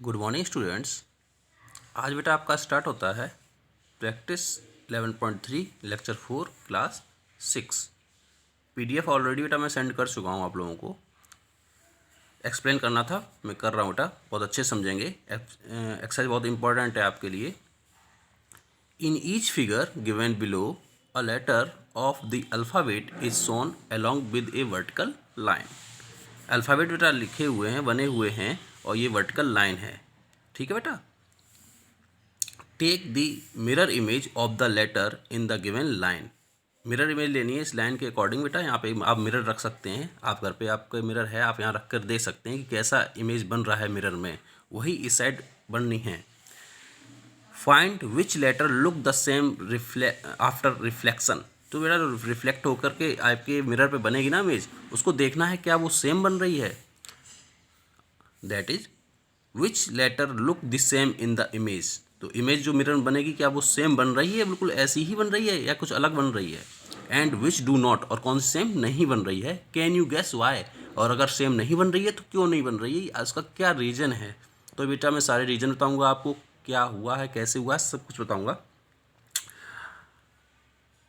Good morning students. आज बेटा आपका स्टार्ट होता है practice 11.3 lecture 4 class 6। PDF already बेटा मैं सेंड कर चुका हूँ आप लोगों को। एक्सप्लेन करना था, मैं कर रहा हूँ बेटा, बहुत अच्छे समझेंगे। एक्सरसाइज बहुत इंपॉर्टेंट है आपके लिए। In each figure given below a letter of the alphabet is shown along with a vertical line. Alphabet बेटा लिखे हुए हैं, बने हुए हैं, और ये वर्टिकल लाइन है। ठीक है बेटा। Take the mirror image of the letter in the given line. Mirror image लेनी है इस लाइन के अकॉर्डिंग बेटा। यहाँ पे आप मिरर रख सकते हैं, आप घर पे आपके मिरर है, आप यहाँ रख कर देख सकते हैं कि कैसा इमेज बन रहा है मिरर में, वही इस साइड बननी है। Find which letter look the same after reflection. तो बेटा रिफ्लेक्ट होकर के आपके मिरर पे बनेगी ना इमेज, उसको देखना है क्या वो सेम बन रही है। That is which letter look the same in the image. तो इमेज जो मिरर में बनेगी क्या वो सेम बन रही है, बिल्कुल ऐसी ही बन रही है, या कुछ अलग बन रही है। एंड विच डू नॉट, और कौन सी सेम नहीं बन रही है। कैन यू गेस वाई, और अगर सेम नहीं बन रही है तो क्यों नहीं बन रही है, इसका क्या रीज़न है। तो बेटा मैं सारे रीज़न बताऊंगा आपको, क्या हुआ है, कैसे हुआ है, सब कुछ बताऊंगा।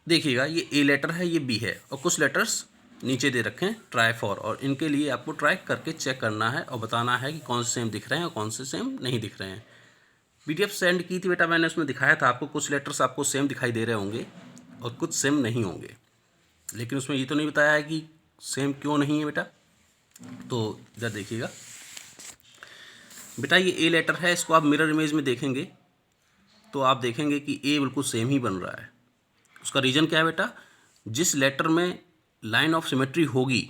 देखिएगा, ये ए लेटर है, ये बी है, और कुछ लेटर्स नीचे दे रखे हैं ट्राई फॉर, और इनके लिए आपको ट्राई करके चेक करना है और बताना है कि कौन से सेम दिख रहे हैं और कौन से सेम नहीं दिख रहे हैं। पीडीएफ सेंड की थी बेटा मैंने, उसमें दिखाया था आपको कुछ लेटर्स आपको सेम दिखाई दे रहे होंगे और कुछ सेम नहीं होंगे, लेकिन उसमें ये तो नहीं बताया है कि सेम क्यों नहीं है बेटा। तो इधर देखिएगा बेटा, ये ए लेटर है, इसको आप मिरर इमेज में देखेंगे तो आप देखेंगे कि ए बिल्कुल सेम ही बन रहा है। उसका रीज़न क्या है बेटा, जिस लेटर में लाइन ऑफ सिमेट्री होगी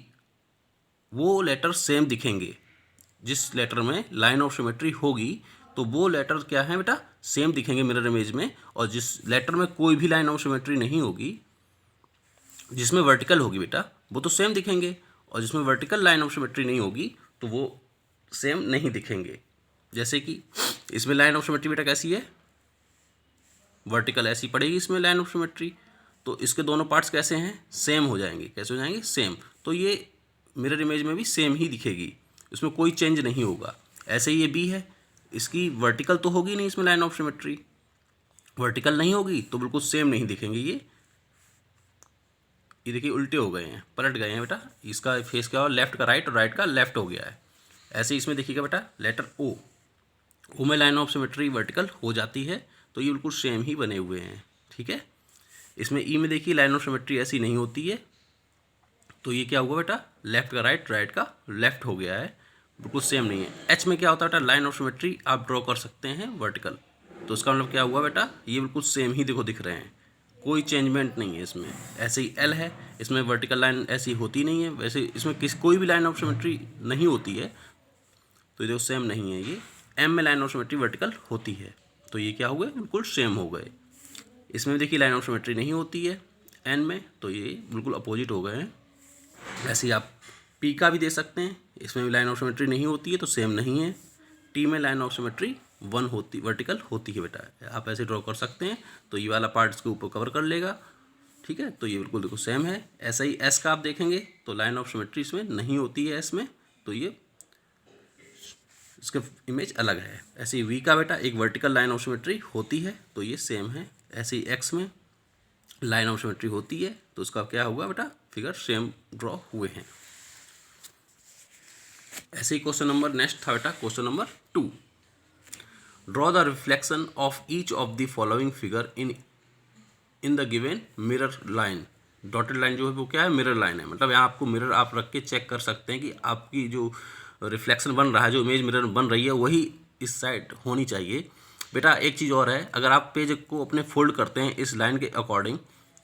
वो लेटर सेम दिखेंगे। जिस लेटर में लाइन ऑफ सिमेट्री होगी तो वो लेटर क्या है बेटा, सेम दिखेंगे मिरर इमेज में। और जिस लेटर में कोई भी लाइन ऑफ सिमेट्री नहीं होगी, जिसमें वर्टिकल होगी बेटा, वो तो सेम दिखेंगे, और जिसमें वर्टिकल लाइन ऑफ सिमेट्री नहीं होगी तो वो सेम नहीं दिखेंगे। जैसे कि इसमें लाइन ऑफ सिमेट्री बेटा कैसी है, वर्टिकल ऐसी पड़ेगी इसमें लाइन ऑफ सिमेट्री, तो इसके दोनों पार्ट्स कैसे हैं, सेम हो जाएंगे। कैसे हो जाएंगे, सेम। तो ये मिरर इमेज में भी सेम ही दिखेगी, इसमें कोई चेंज नहीं होगा। ऐसे ही ये बी है, इसकी वर्टिकल तो होगी नहीं इसमें लाइन ऑफ सिमेट्री, वर्टिकल नहीं होगी तो बिल्कुल सेम नहीं दिखेंगे। ये देखिए उल्टे हो गए हैं, पलट गए हैं बेटा, इसका फेस क्या हो, लेफ्ट का राइट और राइट का लेफ्ट हो गया है। ऐसे ही इसमें देखिएगा बेटा, लेटर ओ, ओ में लाइन ऑफ सिमेट्री वर्टिकल हो जाती है, तो ये बिल्कुल सेम ही बने हुए हैं। ठीक है। इसमें ई में देखिए लाइन ऑफ सिमेट्री ऐसी नहीं होती है, तो ये क्या हुआ बेटा, लेफ्ट का राइट, राइट का लेफ्ट हो गया है, बिल्कुल सेम नहीं है। एच में क्या होता है बेटा, लाइन ऑफ सिमेट्री आप ड्रॉ कर सकते हैं वर्टिकल, तो इसका मतलब क्या हुआ बेटा, ये बिल्कुल सेम ही देखो दिख रहे हैं, कोई चेंजमेंट नहीं है इसमें। ऐसे ही एल है, इसमें वर्टिकल लाइन ऐसी होती नहीं है, वैसे इसमें कोई भी लाइन ऑफ सिमेट्री नहीं होती है, तो ये देखो सेम नहीं है। ये एम में लाइन ऑफ सिमेट्री वर्टिकल होती है, तो ये क्या हो गए, बिल्कुल सेम हो गए। इसमें देखिए लाइन ऑफ सिमेट्री नहीं होती है एन में, तो ये बिल्कुल अपोजिट हो गए हैं। ऐसे ही आप पी का भी दे सकते हैं, इसमें भी लाइन ऑफ सिमेट्री नहीं होती है तो सेम नहीं है। टी में लाइन ऑफ सिमेट्री वन होती, वर्टिकल होती है बेटा, आप ऐसे ड्रॉ कर सकते हैं, तो ये वाला पार्ट इसके ऊपर कवर कर लेगा। ठीक है, तो ये बिल्कुल देखो सेम है। ऐसा ही एस का आप देखेंगे तो लाइन ऑफ सिमेट्री इसमें नहीं होती है एस में, तो ये इसका इमेज अलग है। ऐसे ही वी का बेटा एक वर्टिकल लाइन ऑफ सिमेट्री होती है, तो ये सेम है। ऐसे ही एक्स में लाइन ऑफ सिमेट्री होती है, तो उसका क्या हुआ बेटा, फिगर सेम ड्रॉ हुए हैं। ऐसे ही क्वेश्चन नंबर नेक्स्ट था बेटा, question number 2। Draw the reflection of each of the following figure in the given mirror line. Dotted line जो है वो क्या है, मिरर लाइन है, मतलब यहाँ आपको मिरर आप रख के चेक कर सकते हैं कि आपकी जो रिफ्लेक्शन बन रहा है, जो इमेज मिरर में बन रही है, वही इस साइड होनी चाहिए। बेटा एक चीज़ और है, अगर आप पेज को अपने फोल्ड करते हैं इस लाइन के अकॉर्डिंग,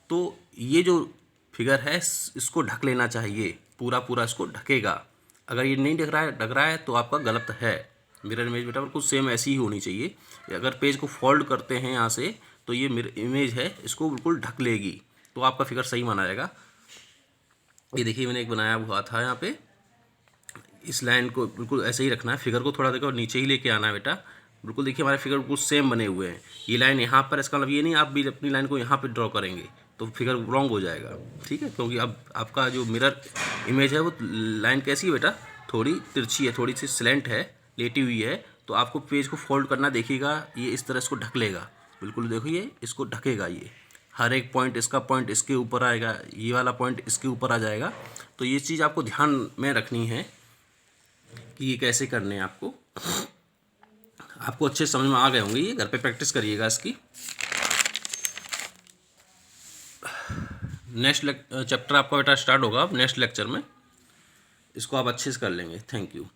तो ये जो फिगर है इसको ढक लेना चाहिए, पूरा पूरा इसको ढकेगा। अगर ये नहीं ढक रहा है तो आपका गलत है। मिरर इमेज बेटा बिल्कुल सेम ऐसी ही होनी चाहिए। अगर पेज को फोल्ड करते हैं यहाँ से, तो ये मिरर इमेज है, इसको बिल्कुल ढक लेगी, तो आपका फिगर सही माना जाएगा। ये देखिए मैंने एक बनाया हुआ था यहाँ पे, इस लाइन को बिल्कुल ऐसे ही रखना है, फिगर को थोड़ा देखो नीचे ही लेके आना है बेटा। बिल्कुल देखिए हमारे फिगर बिल्कुल सेम बने हुए हैं। ये लाइन यहाँ पर, इसका मतलब ये नहीं आप भी अपनी लाइन को यहाँ पे ड्रॉ करेंगे तो फिगर रॉन्ग हो जाएगा। ठीक है, क्योंकि अब आपका जो मिरर इमेज है वो लाइन कैसी है बेटा, थोड़ी तिरछी है, थोड़ी सी स्लेंट है, लेटी हुई है, तो तो आपको पेज को फोल्ड करना, देखिएगा ये इस तरह इसको ढक लेगा, बिल्कुल देखिए इसको ढकेगा, ये हर एक पॉइंट इसका पॉइंट इसके ऊपर आएगा, ये वाला पॉइंट इसके ऊपर आ जाएगा। तो ये चीज़ आपको ध्यान में रखनी है कि ये कैसे करने हैं आपको अच्छे समझ में आ गए होंगे, ये घर पे प्रैक्टिस करिएगा इसकी। नेक्स्ट चैप्टर आपका बेटा स्टार्ट होगा अब नेक्स्ट लेक्चर में, इसको आप अच्छे से कर लेंगे। Thank you.